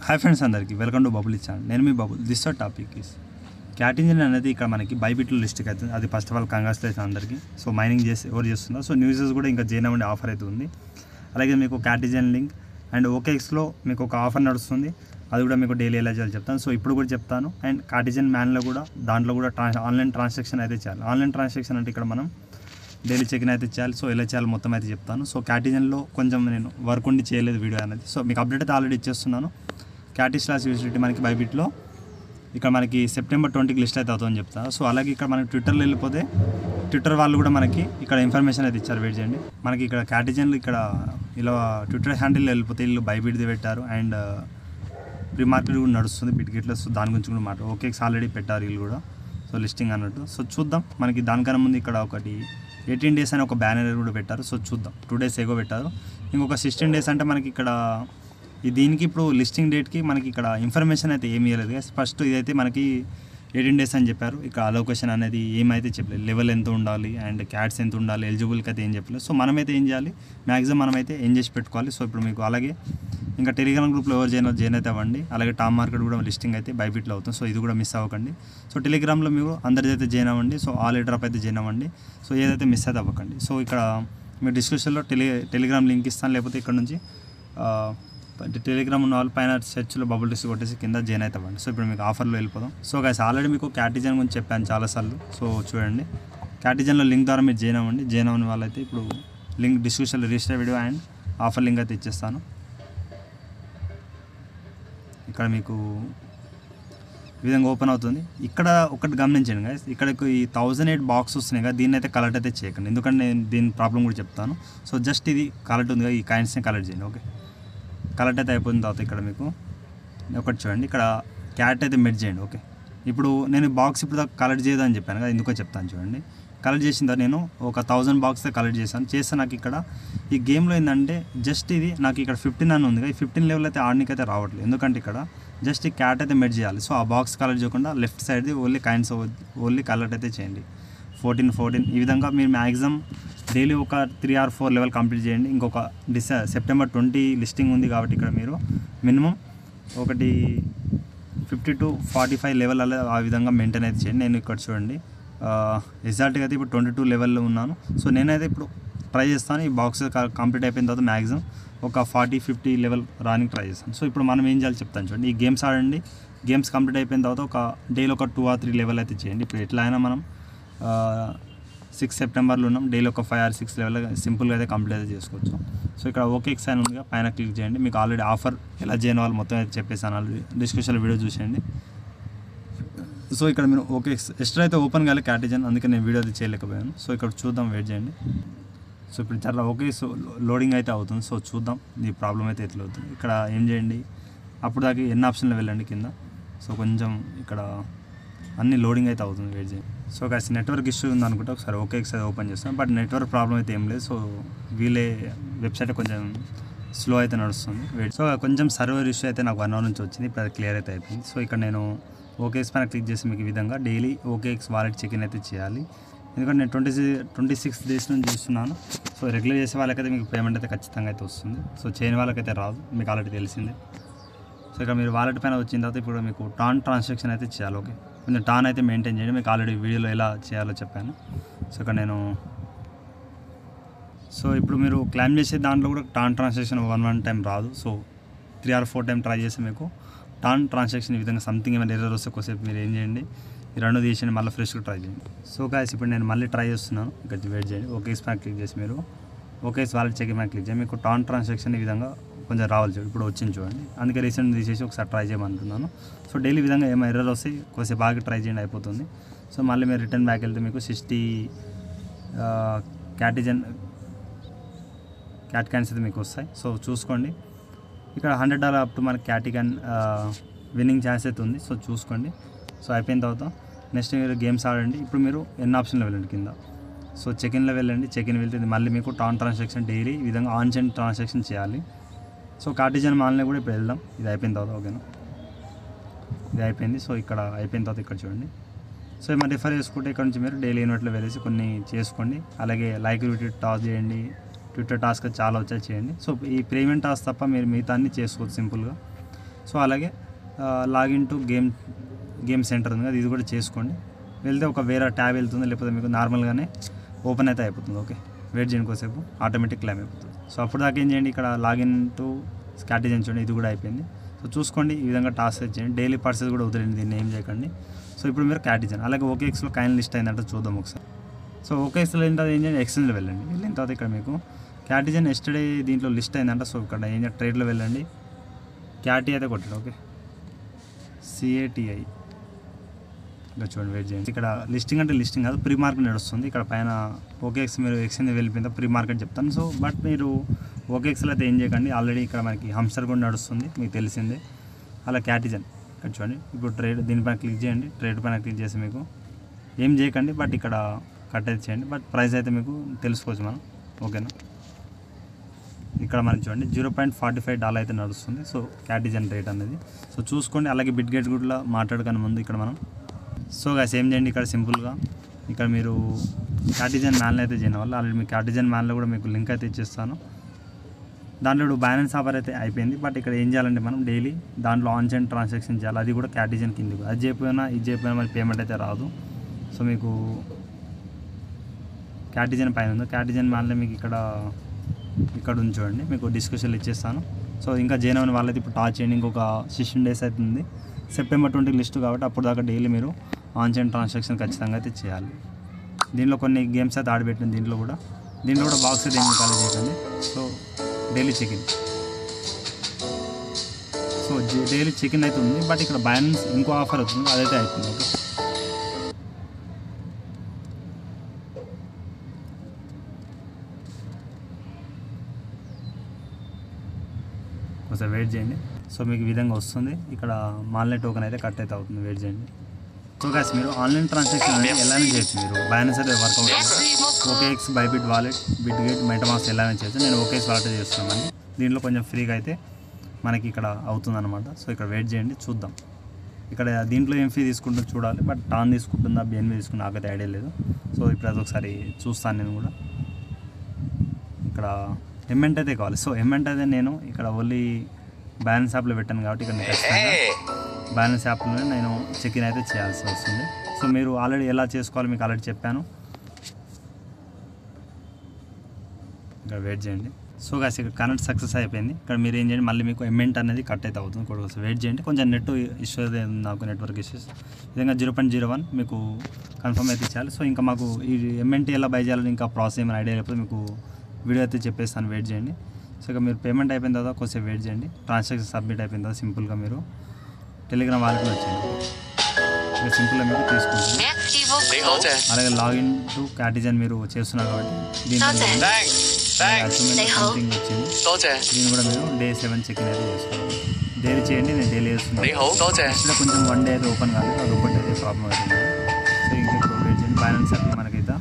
Hi friends, అందరికీ welcome to Bubble channel. నేను మీ Bubble. This topic is cat engine అనేది ఇక్కడ మనకి బైబిట్లో లిస్ట్కి అవుతుంది. అది ఫస్ట్ ఆఫ్ ఆల్ కంగ్రాచులేషన్ అందరికీ. సో మైనింగ్ చేసి ఎవరు చేస్తున్నారు. సో న్యూసెస్ కూడా ఇంకా జేఎన్ఎం ఆఫర్ అయితే ఉంది. అలాగే మీకు క్యాట్ ఇంజిన్ లింక్ అండ్ ఓకేఎక్స్లో మీకు ఒక ఆఫర్ నడుస్తుంది. అది కూడా మీకు డైలీ ఎలా చేయాలి చెప్తాను. సో ఇప్పుడు కూడా చెప్తాను. అండ్ కార్టిజన్ మ్యాన్లో కూడా దాంట్లో కూడా ఆన్లైన్ ట్రాన్సాక్షన్ అయితే చేయాలి. ఆన్లైన్ ట్రాన్సాక్షన్ అంటే ఇక్కడ మనం డైలీ చెక్ అయితే చేయాలి. సో ఎలా చేయాలి మొత్తం అయితే చెప్తాను. సో క్యాటిజన్లో కొంచెం నేను వర్క్ ఉండి చేయలేదు వీడియో అనేది. సో మీకు అప్డేట్ అయితే ఆల్రెడీ ఇచ్చేస్తున్నాను. క్యాటిస్లాస్ మనకి బైబిట్లో ఇక్కడ మనకి సెప్టెంబర్ 20కి లిస్ట్ అయితే అవుతుందని చెప్తాను. సో అలాగే ఇక్కడ మనకి ట్విట్టర్లో వెళ్ళిపోతే ట్విట్టర్ వాళ్ళు కూడా మనకి ఇక్కడ ఇన్ఫర్మేషన్ అయితే ఇచ్చారు. వెయిట్ చేయండి. మనకి ఇక్కడ క్యాటిజన్లు ఇక్కడ ఇలా ట్విట్టర్ హ్యాండిల్ వెళ్ళిపోతే వీళ్ళు బైబిట్ది పెట్టారు అండ్ ప్రీ మార్కెట్ కూడా నడుస్తుంది బిట్గిట్లో. సో దాని గురించి కూడా ఓకేఎక్స్ ఆల్రెడీ పెట్టారు వీళ్ళు కూడా. సో లిస్టింగ్ అన్నట్టు. సో చూద్దాం. మనకి దానికన్నా ముందు ఇక్కడ ఒకటి 18 days అని ఒక బ్యానర్ కూడా పెట్టారు. సో చూద్దాం. 2 days ఎగో పెట్టారు. ఇంకొక 16 days అంటే మనకి ఇక్కడ దీనికి ఇప్పుడు లిస్టింగ్ డేట్కి మనకి ఇక్కడ ఇన్ఫర్మేషన్ అయితే ఏమి ఇవ్వలేదు. ఫస్ట్ ఇదైతే మనకి 18 days అని చెప్పారు. ఇక్కడ అలోకేషన్ అనేది ఏమైతే చెప్పలేదు. లెవెల్ ఎంత ఉండాలి అండ్ క్యాట్స్ ఎంత ఉండాలి, ఎలిజిబుల్కి అయితే ఏం చెప్పలేదు. సో మనమైతే ఏం చేయాలి, మ్యాక్సిమం మనమైతే ఏం చేసి పెట్టుకోవాలి. సో ఇప్పుడు మీకు అలాగే ఇంకా టెలిగ్రామ్ గ్రూప్లో ఎవరు జాయిన్ అయితే అవ్వండి. అలాగే టాప్ మార్కెట్ కూడా లిస్టింగ్ అయితే బైబిట్లో అవుతుంది. సో ఇది కూడా మిస్ అవ్వకండి. సో టెలిగ్రామ్లో మీరు అందరిదైతే జాయిన్ అవ్వండి. సో ఆల్ డ్రాప్ అయితే జాయిన్ అవ్వండి. సో ఏదైతే మిస్ అయితే అవ్వకండి. సో ఇక్కడ మీరు డిస్క్రిప్షన్లో టెలిగ్రామ్ లింక్ ఇస్తాను. లేకపోతే ఇక్కడ నుంచి టెలిగ్రామ్ ఉన్న వాళ్ళు పైన సెర్చ్లో బబుల్ డిస్ కొట్టేసి కింద జాయిన్ అయితే అవ్వండి. సో ఇప్పుడు మీకు ఆఫర్లో వెళ్ళిపోదాం. సో గైస్ ఆల్రెడీ మీకు క్యాటిజన్ గురించి చెప్పాను చాలాసార్లు. సో చూడండి, క్యాటిజన్లో లింక్ ద్వారా మీరు జాయిన్ అవ్వండి. జాయిన్ అవ్వని వాళ్ళైతే ఇప్పుడు లింక్ డిస్క్రిప్షన్లో register video and offer link అయితే ఇచ్చేస్తాను. ఇక్కడ మీకు ఈ విధంగా ఓపెన్ అవుతుంది. ఇక్కడ ఒకటి గమనించండి గైస్, ఇక్కడ ఈ 1008 బాక్స్ వస్తున్నాయి కదా, దీన్ని అయితే కలెక్ట్ అయితే చేయకండి. ఎందుకంటే నేను దీని ప్రాబ్లం కూడా చెప్తాను. సో జస్ట్ ఇది కలెక్ట్ ఉంది కదా, ఈ కాయిన్స్ని కలెక్ట్ చేయండి. ఓకే, కలెక్ట్ అయితే అయిపోయిన తర్వాత ఇక్కడ మీకు ఒకటి చూడండి, ఇక్కడ క్యాట్ అయితే మెడ్ చేయండి. ఓకే, ఇప్పుడు నేను బాక్స్ ఇప్పుడు దాకా కలెక్ట్ చేయదని చెప్పాను కదా, ఎందుకో చెప్తాను చూడండి. కలెక్ట్ చేసిన తర్వాత నేను ఒక 1000 బాక్స్ కలెక్ట్ చేస్తే నాకు ఇక్కడ ఈ గేమ్లో ఏంటంటే జస్ట్ ఇది నాకు ఇక్కడ 15 అని ఉంది. ఈ 15 లెవెల్ అయితే ఆడనికి అయితే రావట్లేదు. ఎందుకంటే ఇక్కడ జస్ట్ ఈ క్యాట్ అయితే మెడ్ చేయాలి. సో ఆ బాక్స్ కలెక్ట్ చేయకుండా లెఫ్ట్ సైడ్ది ఓన్లీ కాయిన్స్ ఓన్లీ కలెక్ట్ అయితే చేయండి. 14 ఈ విధంగా మీరు మ్యాక్సిమం డైలీ ఒక 3 or 4 లెవెల్ కంప్లీట్ చేయండి. ఇంకొక సెప్టెంబర్ 20 లిస్టింగ్ ఉంది కాబట్టి ఇక్కడ మీరు మినిమం ఒకటి 50 to 45 లెవెల్ అలా ఆ విధంగా మెయింటైన్ అయితే చేయండి. నేను ఇక్కడ చూడండి ఎగ్జాక్ట్గా అయితే ఇప్పుడు 22 లెవెల్లో ఉన్నాను. సో నేనైతే ఇప్పుడు ట్రై చేస్తాను. ఈ బాక్స్ కంప్లీట్ అయిపోయిన తర్వాత మ్యాక్సిమం ఒక 40-50 లెవెల్ రానికి ట్రై చేస్తాను. సో ఇప్పుడు మనం ఏం చేయాలి చెప్తాను చూడండి. ఈ గేమ్స్ ఆడండి. గేమ్స్ కంప్లీట్ అయిపోయిన తర్వాత ఒక డైలీ ఒక 2 or 3 లెవెల్ అయితే చేయండి. ఇప్పుడు ఎట్లా అయినా మనం 6 సెప్టెంబర్లో ఉన్నాం. డైలీ ఒక 5 or 6 లెవెల్ సింపుల్గా అయితే కంప్లీట్ అయితే చేసుకోవచ్చు. సో ఇక్కడ ఓకేఎక్స్ అని ఉందిగా, పైన క్లిక్ చేయండి. మీకు ఆల్రెడీ ఆఫర్ ఎలా చేయని వాళ్ళు మొత్తం అయితే చెప్పేసాను. ఆల్రెడీ డిస్క్రిప్షన్లో వీడియో చూసేయండి. సో ఇక్కడ మీరు ఓకేఎక్స్ ఎక్స్ట్రా అయితే ఓపెన్ కాలే క్యాటిజన్, అందుకే నేను వీడియో అయితే చేయలేకపోయాను. సో ఇక్కడ చూద్దాం, వెయిట్ చేయండి. సో ఇప్పుడు చాలా ఓకేఎక్స్ లోడింగ్ అయితే అవుతుంది. సో చూద్దాం ఈ ప్రాబ్లం అయితే ఎట్లా అవుతుంది. ఇక్కడ ఏం చేయండి, అప్పుడు దాకా ఎన్ని ఆప్షన్లో వెళ్ళండి కింద. సో కొంచెం ఇక్కడ అన్ని లోడింగ్ అయితే అవుతుంది, వెయిట్ చేయండి. సో కాస్త నెట్వర్క్ ఇష్యూ ఉంది అనుకుంటే ఒకసారి ఓకేఎక్స్ అయితే ఓపెన్ చేస్తాను. బట్ నెట్వర్క్ ప్రాబ్లం అయితే ఏం లేదు. సో వీళ్ళే వెబ్సైట్ కొంచెం స్లో అయితే నడుస్తుంది. వెయిట్. సో కొంచెం సర్వర్ ఇష్యూ అయితే నాకు 1 hour నుంచి వచ్చింది. ఇప్పుడు అది క్లియర్ అయితే అయిపోయింది. సో ఇక్కడ నేను ఓకేఎక్స్ పైన క్లిక్ చేసి మీకు ఈ విధంగా daily OKX wallet check in అయితే చేయాలి. ఎందుకంటే నేను 26 days నుంచి చూస్తున్నాను. సో రెగ్యులర్ చేసే వాళ్ళకైతే మీకు పేమెంట్ అయితే ఖచ్చితంగా అయితే వస్తుంది. సో చేయని వాళ్ళకైతే రాదు, మీకు ఆల్రెడీ తెలిసిందే. సో ఇక్కడ మీరు వాలెట్ పైన వచ్చిన తర్వాత ఇప్పుడు మీకు టాన్ ట్రాన్సాక్షన్ అయితే చేయాలి. ఓకే, కొంచెం టాన్ అయితే మెయింటైన్ చేయండి. మీకు ఆల్రెడీ వీడియోలో ఎలా చేయాలో చెప్పాను. సో ఇక్కడ నేను ఇప్పుడు మీరు క్లైమ్ చేసే దాంట్లో కూడా టాన్ ట్రాన్సాక్షన్ వన్ టైం రాదు. సో 3 or 4 టైం ట్రై చేస్తే మీకు టాన్ ట్రాన్సాక్షన్ ఈ విధంగా సంథింగ్ ఏమైనా ఎర్రర్ వస్తే కొద్దిసేపు మీరు ఏం చేయండి, ఈ 2 తీసేయండి, మళ్ళీ ఫ్రెష్గా ట్రై చేయండి. సో గాయ్స్ ఇప్పుడు నేను మళ్ళీ ట్రై చేస్తున్నాను. ఇంకా వెయిట్ చేయండి. ఓకేఎక్స్ పైన క్లిక్ చేసి మీరు ఓకేఎక్స్ వాలెట్ చెక్ పైన క్లిక్ చేయండి. మీకు టాన్ ట్రాన్సాక్షన్ ఈ విధంగా కొంచెం రావాలి చూడండి. ఇప్పుడు వచ్చింది చూడండి. అందుకే రీసెంట్ తీసేసి ఒకసారి ట్రై చేయమంటున్నాను. సో డైలీ విధంగా ఏమైనా ఎర్రర్ వస్తే కొద్దిసేపు బాగా ట్రై చేయండి, అయిపోతుంది. సో మళ్ళీ మీరు రిటర్న్ బ్యాక్ వెళ్తే మీకు 60 క్యాట్ క్యాన్స్ అయితే మీకు వస్తాయి. సో చూసుకోండి. ఇక్కడ $100 అప్ టు మనకి క్యాన్ విన్నింగ్ ఛాన్స్ అయితే ఉంది. సో చూసుకోండి. సో అయిపోయిన తర్వాత నెక్స్ట్ మీరు గేమ్స్ ఆడండి. ఇప్పుడు మీరు ఎన్ని ఆప్షన్లో వెళ్ళండి కింద. సో చెక్ ఇన్లో వెళ్ళండి. చెక్ ఇన్ వెళ్తే మళ్ళీ మీకు టాన్ ట్రాన్సాక్షన్ డైలీ ఈ విధంగా ఆన్ చైన్ ట్రాన్సాక్షన్ చేయాలి. సో కార్టిజన్ మాల్ని కూడా ఇప్పుడు వెళ్దాం. ఇది అయిపోయిన తర్వాత ఓకేనా, ఇది అయిపోయింది. సో ఇక్కడ అయిపోయిన తర్వాత ఇక్కడ చూడండి. సో ఏమైనా రిఫర్ చేసుకుంటే ఇక్కడ నుంచి మీరు డైలీ ఇన్వర్ట్లో వెళ్ళేసి కొన్ని చేసుకోండి. అలాగే లైక్ టాస్ చేయండి, ట్విట్టర్ టాస్క్ చాలా వచ్చాయి చేయండి. సో ఈ పేమెంట్ టాస్క్ తప్ప మీరు మిగతా అన్ని చేసుకోవచ్చు సింపుల్గా. సో అలాగే లాగిన్ టు గేమ్ సెంటర్ ఉంది కదా, ఇది కూడా చేసుకోండి. వెళ్తే ఒక వేరే ట్యాబ్ వెళ్తుంది, లేకపోతే మీకు నార్మల్గానే ఓపెన్ అయితే అయిపోతుంది. ఓకే, వెయిట్ చేయండి కోసేపు, ఆటోమేటిక్ క్లైమ్ అయిపోతుంది. సో అప్పుడు దాకా ఏం చేయండి, ఇక్కడ లాగిన్ టు స్కాటిజన్ చూడండి, ఇది కూడా అయిపోయింది. సో చూసుకోండి, ఈ విధంగా టాస్క్ చేయండి. డైలీ పర్సెస్ కూడా వదిలేండి, దీన్ని ఏం చేయకండి. సో ఇప్పుడు మీరు క్యాటిజన్ అలాగే OKXలో కాయిన్ లిస్ట్ అయిందంటే చూద్దాం ఒకసారి. సో OKXలో వెళ్ళిన తర్వాత ఏం చేయండి, ఎక్స్చేంజ్లో వెళ్ళండి. వెళ్ళిన తర్వాత ఇక్కడ మీకు క్యాటిజన్ ఎస్టర్డే దీంట్లో లిస్ట్ అయిందంట. సో ఇక్కడ ఏం చేయండి, ట్రేడ్లో వెళ్ళండి, క్యాటీ అయితే కొట్టండి. ఓకే, CATI ఇంకా చూడండి, వెయిట్ చేయండి. ఇక్కడ లిస్టింగ్ అంటే లిస్టింగ్ కాదు, ప్రీ మార్కెట్ నడుస్తుంది. ఇక్కడ పైన OKX మీరు ఎక్స్చేంజ్ వెళ్ళిపోయిందా ప్రీ మార్కెట్ చెప్తాను. సో బట్ మీరు OKXలో అయితే ఏం చేయకండి, ఆల్రెడీ ఇక్కడ మనకి హంస్టర్ కూడా నడుస్తుంది, మీకు తెలిసిందే. అలా క్యాటిజన్ ఇక్కడ చూడండి, ఇప్పుడు ట్రేడ్ దీనిపైన క్లిక్ చేయండి. ట్రేడ్ పైన క్లిక్ చేసి మీకు ఏం చేయకండి, బట్ ఇక్కడ కట్ అయితే చేయండి. బట్ ప్రైస్ అయితే మీకు తెలుసుకోవచ్చు మనం. ఓకేనా, ఇక్కడ మనం చూడండి $0.45 అయితే నడుస్తుంది. సో క్యాటిజన్ రేట్ అనేది సో చూసుకోండి. అలాగే బిట్గెట్ కూడా మాట్లాడుకునే ముందు ఇక్కడ మనం సో గైస్ ఏం చేయండి, ఇక్కడ సింపుల్గా ఇక్కడ మీరు క్యాటిజన్ మ్యాన్లో అయితే చేయడం వల్ల ఆల్రెడీ మీకు క్యాటిజన్ మ్యాన్లో కూడా మీకు లింక్ అయితే ఇచ్చేస్తాను. దాంట్లో ఇప్పుడు బ్యాలెన్స్ ఆఫర్ అయితే అయిపోయింది. బట్ ఇక్కడ ఏం చేయాలంటే మనం డైలీ దాంట్లో ఆన్ చైన్ ట్రాన్సాక్షన్ చేయాలి. అది కూడా క్యాటిజన్ కింద, అది చేయకపోయినా ఇది చేయకపోయినా మరి పేమెంట్ అయితే రాదు. సో మీకు క్యాటిజన్ పైన ఉంది, క్యాటిజన్ మ్యాన్లో మీకు ఇక్కడ ఉంచండి, మీకు డిస్కషన్లు ఇచ్చేస్తాను. సో ఇంకా జాయిన్ అవ్వని వాళ్ళైతే ఇప్పుడు టాచ్ చేయండి. ఇంకొక 16 days అవుతుంది, September 20 లిస్ట్ కాబట్టి అప్పుడు దాకా డైలీ మీరు ఆన్ చైన్ ట్రాన్సాక్షన్ ఖచ్చితంగా అయితే చేయాలి. దీంట్లో కొన్ని గేమ్స్ అయితే ఆడబెట్టింది, దీంట్లో కూడా బాక్స్ అయితే ఏమి ఖాళీ చేయకండి. So daily check-in, so daily check-in అయితే ఉంది. బట్ ఇక్కడ బ్యాలెన్స్ ఇంకో ఆఫర్ అవుతుంది, అదైతే అవుతుంది. ఓకే, కొంచెం వెయిట్ చేయండి. సో మీకు ఈ విధంగా వస్తుంది. ఇక్కడ మాన్లైన్ టోకెన్ అయితే కట్ అయితే అవుతుంది, వెయిట్ చేయండి. సో గాయ్స్ మీరు ఆన్లైన్ ట్రాన్సాక్షన్ అనేది ఎలానే చేయొచ్చు. మీరు బైనాన్స్ అయితే వర్క్ అవుతుంది, OKX, Bybit wallet, Bitget, MetaMask ఎలానే చేయొచ్చు. నేను OKX వాలెట్ చేస్తున్నామండి. దీంట్లో కొంచెం ఫ్రీగా అయితే మనకి ఇక్కడ అవుతుందన్నమాట. సో ఇక్కడ వెయిట్ చేయండి, చూద్దాం. ఇక్కడ దీంట్లో ఏం ఫీ తీసుకుంటుందో చూడాలి, బట్ టాన్ తీసుకుంటుందా BNB తీసుకుంటుందా నాకైతే ఐడియా లేదు. సో ఇప్పుడు అది ఒకసారి చూస్తాను నేను కూడా. ఇక్కడ ఎమెంట్ అయితే కావాలి. సో ఎమెంట్ అయితే నేను ఇక్కడ ఓన్లీ బ్యాలెన్స్ యాప్లో పెట్టాను కాబట్టి ఇక్కడ ఖచ్చితంగా బ్యాలెన్స్ యాప్లోనే నేను చెక్-ఇన్ అయితే చేయాల్సి వస్తుంది. సో మీరు ఆల్రెడీ ఎలా చేసుకోవాలి మీకు ఆల్రెడీ చెప్పాను. ఇక్కడ వెయిట్ చేయండి. సో గాయ్స్ ఇక్కడ కనెక్ట్ సక్సెస్ అయిపోయింది. ఇక్కడ మీరు ఏం చేయండి, మళ్ళీ మీకు ఎమెంట్ అనేది కట్ అయితే అవుతుంది. కూడా వెయిట్ చేయండి, కొంచెం నెట్ ఇష్యూ అయితే నాకు నెట్వర్క్ ఇష్యూస్ విధంగా 0.01 మీకు కన్ఫర్మ్ అయితే చేయాలి. సో ఇంకా మాకు ఈ ఎమెంట్ ఎలా బై చేయాలని ఇంకా ప్రాసెస్ ఏమైనా ఐడియా లేకపోతే మీకు వీడియో అయితే చెప్పేస్తాను, వెయిట్ చేయండి. సో ఇక మీరు పేమెంట్ అయిపోయిన తర్వాత కొద్దిసేపు వెయిట్ చేయండి. ట్రాన్సాక్షన్ సబ్మిట్ అయిపోయిన తర్వాత సింపుల్గా మీరు టెలిగ్రామ్ వాలెట్లో వచ్చేయండి. ఇక సింపుల్గా మీరు తీసుకుంటారు. అలాగే లాగిన్ టు క్యాటిజన్ మీరు చేస్తున్నారు కాబట్టి దీంట్లో సంథింగ్ వచ్చింది. దీన్ని కూడా మీరు Day 7 చెక్-ఇన్ అయితే చేసుకోవాలి. డైలీ చేయండి, నేను డైలీ చేస్తున్నాను. ఇక్కడ కొంచెం 1 day అయితే ఓపెన్ కాలేదు, అది ఒకటి అయితే ప్రాబ్లం అవుతుంది. సో ఇంకా ఇప్పుడు వెయిట్ చేయండి. బ్యాలెన్స్ అయితే మనకైతే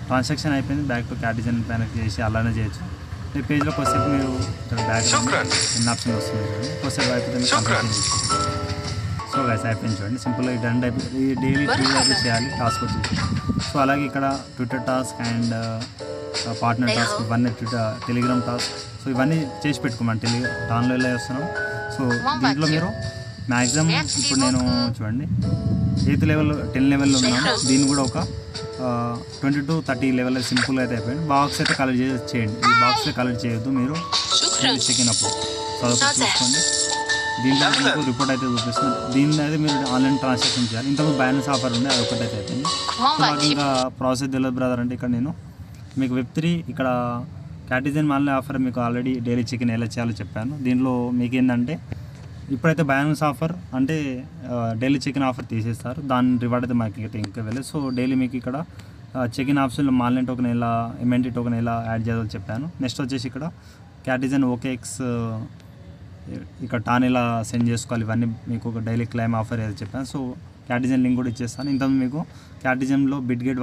ట్రాన్సాక్షన్ అయిపోయింది. బ్యాక్ టు క్యాటిజన్ పైన చేసి అలానే చేయొచ్చు. ఈ పేజ్లో కొద్దిసేపు మీరు ఇక్కడ బ్యాక్ ఎన్ని ఆప్షన్ వస్తుంది, కొద్దిసేపు అయిపోతే మీరు కంప్లీట్ చేసుకోండి. సో గైస్ అయిపోయింది చూడండి, సింపుల్గా ఈ డన్ అయిపోయింది. ఈ డైలీ 2 అయితే చేయాలి టాస్క్ వచ్చేసి. సో అలాగే ఇక్కడ Twitter task and partner task, ఇవన్నీ టెలిగ్రామ్ టాస్క్, సో ఇవన్నీ చేసి పెట్టుకోమని దానిలో ఎలా చేస్తున్నాం. సో దీంట్లో మీరు మ్యాక్సిమం ఇప్పుడు నేను చూడండి 8th level 10 level ఉన్నాను. దీన్ని కూడా ఒక 20 to 30 లెవెల్ సింపుల్గా అయితే అయిపోయింది. బాక్స్ అయితే కలెక్ట్ చేయండి. ఈ బాక్స్లో కలెక్ట్ చేయొద్దు మీరు చెక్-ఇన్ అప్పుడు. సో అదొకటి చూసుకోండి. దీంట్లో మీకు రిపోర్ట్ అయితే చూపిస్తుంది. దీన్ని అయితే మీరు ఆన్లైన్ ట్రాన్సాక్షన్ చేయాలి. ఇంతకు బ్యాలెన్స్ ఆఫర్ ఉంది, అదొకటి అయితే అయిపోయింది. సో నాకు ఇంకా ప్రాసెస్ తెలియదు బ్రదర్ అంటే ఇక్కడ నేను మీకు Web3 ఇక్కడ క్యాటిజన్ ఆన్లైన్ ఆఫర్ మీకు ఆల్రెడీ డైలీ చెక్-ఇన్ ఎలా చేయాలో చెప్పాను. దీనిలో మీకు ఏంటంటే ఇప్పుడైతే బ్యాలెన్స్ ఆఫర్ అంటే డైలీ చెక్-ఇన్ ఆఫర్ తీసేస్తారు, దాని రివార్డ్ అయితే మనకి అయితే ఇంకా వెళ్ళలేదు. సో డైలీ మీకు ఇక్కడ చెక్-ఇన్ ఆప్షన్లో మాన్లైన్ టోకెన్ ఎలా MNT టోకెన్ ఎలా యాడ్ చేయాలో చెప్పాను. నెక్స్ట్ వచ్చేసి ఇక్కడ క్యాటిజన్ OKX ఇక్కడ టాన్ ఎలా సెండ్ చేసుకోవాలి, ఇవన్నీ మీకు ఒక డైలీ క్లైమ్ ఆఫర్ ఏదో చెప్పాను. సో క్యాటిజన్ లింక్ కూడా ఇచ్చేస్తాను. ఇంతకుముందు మీకు క్యాటిజన్లో బిట్గెట్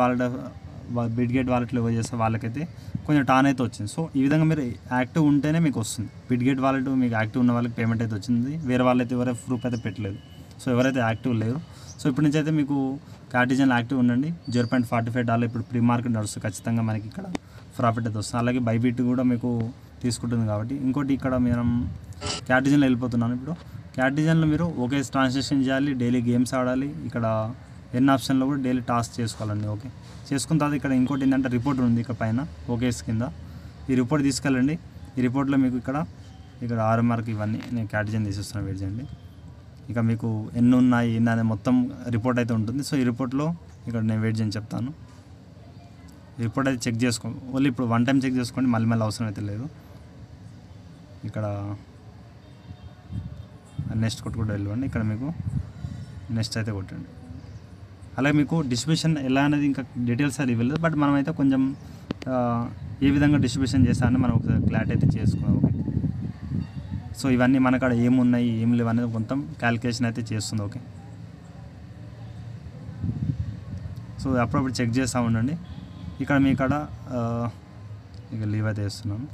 వాలెట్లో ఎవరు చేస్తే వాళ్ళకైతే కొంచెం టాన్ అయితే వచ్చింది. సో ఈ విధంగా మీరు యాక్టివ్ ఉంటేనే మీకు వస్తుంది. బిట్గెట్ వాలెట్ మీకు యాక్టివ్ ఉన్న వాళ్ళకి పేమెంట్ అయితే వచ్చింది, వేరే వాళ్ళైతే ఎవరైతే ప్రూఫ్ అయితే పెట్టలేదు. సో ఎవరైతే యాక్టివ్ లేరు, సో ఇప్పటి నుంచి అయితే మీకు క్యాటిజన్ యాక్టివ్ ఉండండి. $0.45 ఇప్పుడు ప్రీ మార్కెట్ నడుస్తుంది, ఖచ్చితంగా మనకి ఇక్కడ ప్రాఫిట్ అయితే వస్తుంది. అలాగే బైబిట్ కూడా మీకు తీసుకుంటుంది కాబట్టి. ఇంకోటి ఇక్కడ మనం క్యాటిజన్లో వెళ్ళిపోతున్నాను. ఇప్పుడు క్యాట్ డిజైన్లో మీరు ఓకే ట్రాన్సాక్షన్ చేయాలి, డైలీ గేమ్స్ ఆడాలి, ఇక్కడ ఎన్ ఆప్షన్లో కూడా డైలీ టాస్క్ చేసుకోవాలండి. ఓకే చేసుకున్న తర్వాత ఇక్కడ ఇంకోటి ఏంటంటే రిపోర్ట్ ఉంది ఇక్కడ పైన ఓకేస్ కింద. ఈ రిపోర్ట్ తీసుకెళ్ళండి. ఈ రిపోర్ట్లో మీకు ఇక్కడ ఆర్ఎంఆర్కి ఇవన్నీ నేను క్యాట్ డిజైన్ తీసేస్తున్నాను. వెయిట్ చేయండి. ఇక మీకు ఎన్ని ఉన్నాయి ఏంటనే మొత్తం రిపోర్ట్ అయితే ఉంటుంది. సో ఈ రిపోర్ట్లో ఇక్కడ నేను వెయిట్ చేయని చెప్తాను. రిపోర్ట్ అయితే చెక్ చేసుకోండి. ఓన్లీ ఇప్పుడు వన్ టైం చెక్ చేసుకోండి, మళ్ళీ అవసరం అయితే లేదు. ఇక్కడ నెక్స్ట్ కొట్టుకుంటూ వెళ్ళండి. ఇక్కడ మీకు నెక్స్ట్ అయితే కొట్టండి. అలాగే మీకు డిస్ట్రిబ్యూషన్ ఎలా అనేది ఇంకా డీటెయిల్స్ అది ఇవ్వలేదు, బట్ మనమైతే కొంచెం ఏ విధంగా డిస్ట్రిబ్యూషన్ చేస్తామని మనం ఒకసారి క్లారిటీ అయితే చేసుకున్నాం. ఓకే సో ఇవన్నీ మనకాడ ఏమున్నాయి ఏం లేవు అనేది మొత్తం క్యాలిక్యులేషన్ అయితే చేస్తుంది. ఓకే సో అప్పుడప్పుడు చెక్ చేస్తూ ఉండండి. ఇక్కడ మీ కాడ ఇక లీవ్ అయితే వేస్తున్నాను,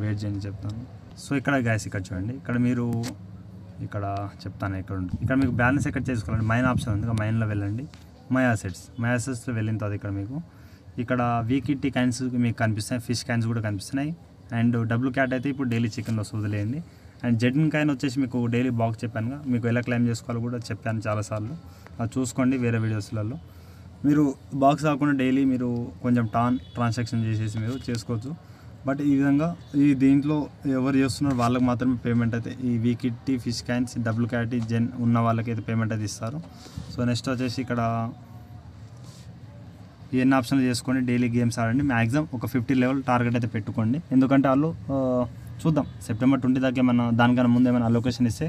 వెయిట్ చేయండి చెప్తాను. సో ఇక్కడ గ్యాస్ ఇక్కడ చూడండి, ఇక్కడ మీరు ఇక్కడ చెప్తాను ఎక్కడ ఉంటుంది. ఇక్కడ మీకు బ్యాలెన్స్ ఎక్కడ చేసుకోవాలండి, మైన్ ఆప్షన్ ఉంది, మైన్లో వెళ్ళండి. మై అసెట్స్లో వెళ్ళిన తర్వాత ఇక్కడ మీకు ఇక్కడ వీకిటీ క్యాన్స్ మీకు కనిపిస్తాయి, ఫిష్ క్యాన్స్ కూడా కనిపిస్తున్నాయి. అండ్ డబ్ల్యూ క్యాట్ అయితే ఇప్పుడు డైలీ చికెన్లో వదిలేయండి. అండ్ జెడ్న్ కాయిన్ వచ్చేసి మీకు డైలీ బాక్స్ చెప్పానుగా, మీకు ఎలా క్లెయిమ్ చేసుకోవాలో కూడా చెప్పాను చాలాసార్లు, అది చూసుకోండి వేరే వీడియోస్లలో. మీరు బాక్స్ కాకుండా డైలీ మీరు కొంచెం ట్రాన్సాక్షన్ చేసేసి మీరు చేసుకోవచ్చు. బట్ ఈ విధంగా దీంట్లో ఎవరు చేస్తున్నారో వాళ్ళకి మాత్రమే పేమెంట్ అయితే ఈ వీకిటీ ఫిష్ క్యాన్స్ డబ్ల్యూ క్యాటీ జెన్ ఉన్న వాళ్ళకి అయితే పేమెంట్ అయితే ఇస్తారు. సో నెక్స్ట్ వచ్చేసి ఇక్కడ ఎన్ని ఆప్షన్లు చేసుకోండి, డైలీ గేమ్స్ ఆడండి. మ్యాక్సిమం ఒక 50 లెవెల్ టార్గెట్ అయితే పెట్టుకోండి. ఎందుకంటే వాళ్ళు చూద్దాం సెప్టెంబర్ 20 దాకా ఏమన్నా దానికన్నా ముందు ఏమైనా అలొకేషన్ ఇస్తే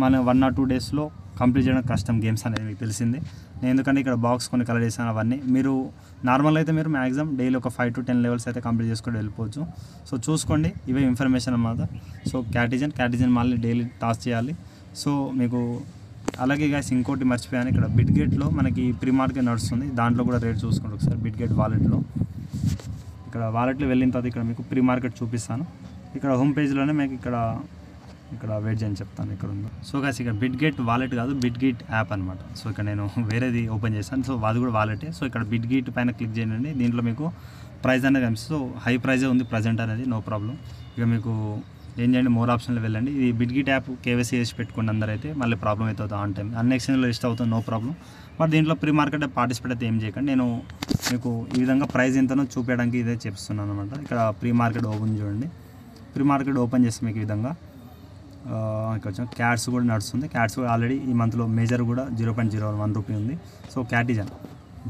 మన 1 or 2 డేస్లో కంప్లీట్ చేయడం కష్టం గేమ్స్ అనేది మీకు తెలిసింది. నేను ఎందుకంటే ఇక్కడ బాక్స్ కొన్ని కలర్ చేశాను అవన్నీ. మీరు నార్మల్ అయితే మీరు మ్యాక్సిమం డైలీ ఒక 5 to 10 లెవెల్స్ అయితే కంప్లీట్ చేసుకొని వెళ్ళిపోవచ్చు. సో చూసుకోండి, ఇవే ఇన్ఫర్మేషన్ అన్నమాట. సో క్యాటిజన్ మళ్ళీ డైలీ టాస్క్ చేయాలి. సో మీకు అలాగే గాయస్ ఇంకోటి మర్చిపోయాను, ఇక్కడ బిట్గేట్లో మనకి ప్రీ మార్కెట్ నడుస్తుంది, దాంట్లో కూడా రేట్ చూసుకోండి ఒకసారి. బిట్గేట్ వాలెట్లో ఇక్కడ వాలెట్లో వెళ్ళిన తర్వాత ఇక్కడ మీకు ప్రీ మార్కెట్ చూపిస్తాను. ఇక్కడ హోమ్ పేజ్లోనే మీకు ఇక్కడ వెయిట్ చేయని చెప్తాను ఇక్కడ ఉందో. సో గాయస్ ఇక్కడ బిట్గేట్ వాలెట్ కాదు, బిట్గేట్ యాప్ అనమాట. సో ఇక్కడ నేను వేరేది ఓపెన్ చేశాను, సో అది కూడా వాలెటే. సో ఇక్కడ బిట్గేట్ పైన క్లిక్ చేయండి. దీంట్లో మీకు ప్రైస్ అనేది కనిపిస్తుంది. సో హై ప్రైజే ఉంది ప్రజెంట్ అనేది, నో ప్రాబ్లం. ఇక మీకు ఏం చేయండి, మోర్ ఆప్షన్లో వెళ్ళండి. ఇది బిట్గేట్ యాప్ కేవైసీ చేసి పెట్టుకోండి అందరైతే, మళ్ళీ ప్రాబ్లం అయితే అవుతుంది ఆన్ టైం. అన్ని ఎక్స్చేంజ్లో లిస్ట్ అవుతుంది, నో ప్రాబ్లం. బట్ దీంట్లో ప్రీ మార్కెట్ పార్టిసిపేట్ అయితే ఏం చేయకండి. నేను మీకు ఈ విధంగా ప్రైస్ ఎంతనో చూపించడానికి ఇదే చెప్తున్నాను అనమాట. ఇక్కడ ప్రీ మార్కెట్ ఓపెన్ చూడండి. ప్రీ మార్కెట్ ఓపెన్ చేస్తే మీకు ఈ విధంగా ఇక్కడ వచ్చాం. క్యాట్స్ కూడా నడుస్తుంది. క్యాట్స్ కూడా ఆల్రెడీ ఈ మంత్లో మేజర్ కూడా 0.01 రూపీ ఉంది. సో క్యాటిజన్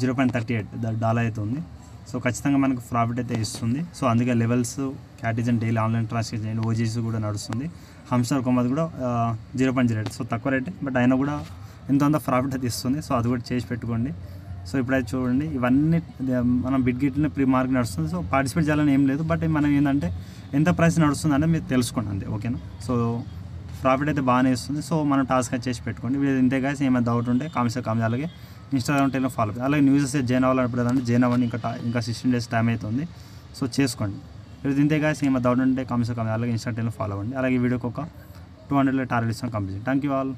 $0.38 అయితే ఉంది. సో ఖచ్చితంగా మనకు ప్రాఫిట్ అయితే ఇస్తుంది. సో అందుకే లెవెల్స్ క్యాటిజన్ డైలీ ఆన్లైన్ ట్రాన్సాక్షన్ చేయండి. ఓజీసీ కూడా నడుస్తుంది. హంస్టర్ కొమ్మది కూడా 0.08. సో తక్కువ రేటే, బట్ అయినా కూడా ఎంతో ప్రాఫిట్ అయితే ఇస్తుంది. సో అది కూడా చేసి పెట్టుకోండి. సో ఇప్పుడైతే చూడండి, ఇవన్నీ మనం బిట్గేట్లోనే ప్రీ మార్కెట్ నడుస్తుంది. సో పార్టిసిపేట్ చేయాలని ఏం లేదు, బట్ మనం ఏంటంటే ఎంత ప్రైస్ నడుస్తుంది అంటే మీరు తెలుసుకోండి అంతే, ఓకేనా. సో ప్రాఫిట్ అయితే బాగానే ఇస్తుంది. సో మనం టాస్క్ చేసి పెట్టుకోండి. వీళ్ళు ఇంతే గాయస్, ఏమైనా డౌట్ ఉంటే కామెంట్స్. అలాగే ఇన్స్టాగ్రామ్ టైంలో ఫాలో అవుతుంది. అలాగే న్యూస్ జాయిన్ అవ్వాలనుకుంటే జాయిన్ అవ్వండి. ఇంకా 16 days టైం అవుతుంది. సో చేసుకోండి. వీళ్ళు ఇంతే గాయస్, ఏమైనా డౌట్ ఉంటే కామెంట్స్. అలాగే ఇన్స్టాగ్రామ్ టైంలో ఫాలో అవ్వండి. అలాగే వీడియోకి ఒక 200 టార్గెట్ ఇస్తాం కంప్లీట్. Thank you all.